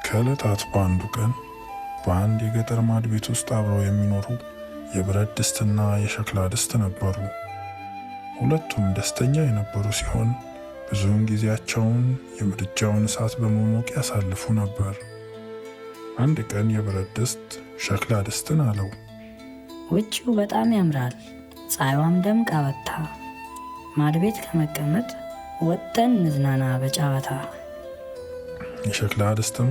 ከዕለታት በአንዱ ቀን በአንድ የገጠር ማድ ቤት ውስጥ አብረው የሚኖሩ የብረት ድስትና የሸክላ ድስት ነበሩ። ሁለቱም ደስተኛ የነበሩ ሲሆን ብዙውን ጊዜያቸውን የምድጃውን እሳት በመሞቅ ያሳልፉ ነበር። አንድ ቀን የብረት ድስት ሸክላ ድስትን አለው፣ ውጭው በጣም ያምራል፣ ፀሐይዋም ደምቃ ወጥታ፣ ማድ ቤት ከመቀመጥ ወጥተን እንዝናና በጨዋታ። የሸክላ ድስትም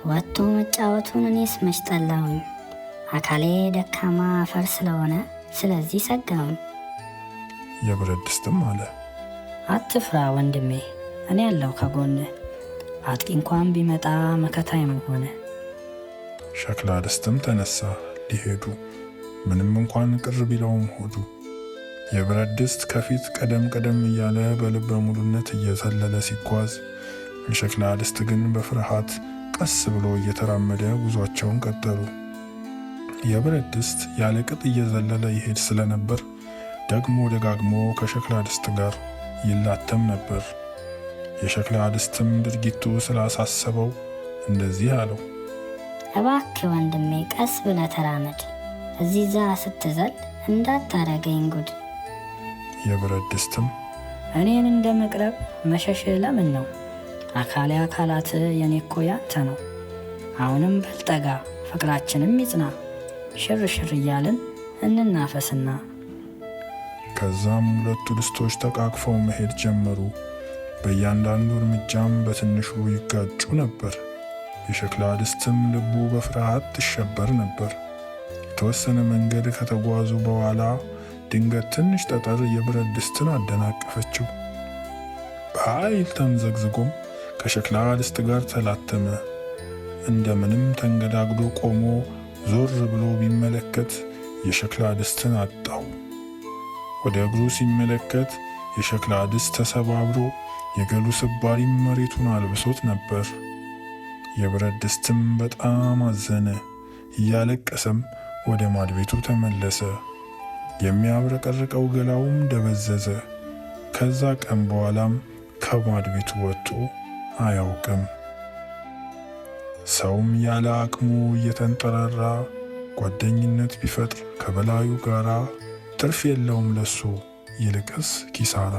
ወጥቶ መጫወቱን እኔስ መች ጠላሁኝ፣ አካሌ ደካማ አፈር ስለሆነ ስለዚህ ሰጋሁኝ። የብረት ድስትም አለ፣ አትፍራ ወንድሜ፣ እኔ ያለሁ ከጎንህ፣ አጥቂ እንኳን ቢመጣ መከታዬ መሆነ። ሸክላ ድስትም ተነሳ ሊሄዱ፣ ምንም እንኳን ቅር ቢለውም ሆዱ። የብረት ድስት ከፊት ቀደም ቀደም እያለ በልበ ሙሉነት እየዘለለ ሲጓዝ፣ የሸክላ ድስት ግን በፍርሃት ቀስ ብሎ እየተራመደ ጉዟቸውን ቀጠሉ። የብረት ድስት ያለ ቅጥ እየዘለለ ይሄድ ስለነበር ደግሞ ደጋግሞ ከሸክላ ድስት ጋር ይላተም ነበር። የሸክላ ድስትም ድርጊቱ ስላሳሰበው እንደዚህ አለው፣ እባክህ ወንድሜ ቀስ ብለህ ተራመድ፣ እዚህ ዛ ስትዘል እንዳታረገኝ ጉድ። የብረት ድስትም እኔን እንደ መቅረብ መሸሽ ለምን ነው? አካሌ አካላት የኔ እኮ ያንተ ነው። አሁንም በልጠጋ ፍቅራችንም ይጽና፣ ሽር ሽር እያልን እንናፈስና። ከዛም ሁለቱ ድስቶች ተቃቅፈው መሄድ ጀመሩ። በእያንዳንዱ እርምጃም በትንሹ ይጋጩ ነበር። የሸክላ ድስትም ልቡ በፍርሃት ትሸበር ነበር። የተወሰነ መንገድ ከተጓዙ በኋላ ድንገት ትንሽ ጠጠር የብረት ድስትን አደናቀፈችው። በኃይል ተምዘግዝጎም ከሸክላ ድስት ጋር ተላተመ። እንደምንም ተንገዳግዶ ቆሞ ዞር ብሎ ቢመለከት የሸክላ ድስትን አጣው። ወደ እግሩ ሲመለከት የሸክላ ድስት ተሰባብሮ የገሉ ስባሪም መሬቱን አልብሶት ነበር። የብረት ድስትም በጣም አዘነ። እያለቀሰም ወደ ማድ ቤቱ ተመለሰ። የሚያብረቀርቀው ገላውም ደበዘዘ። ከዛ ቀን በኋላም ከማድ ቤቱ ወጥቶ አያውቅም። ሰውም ያለ አቅሙ እየተንጠራራ ጓደኝነት ቢፈጥር ከበላዩ ጋራ ትርፍ የለውም ለሱ፣ ይልቅስ ኪሳራ።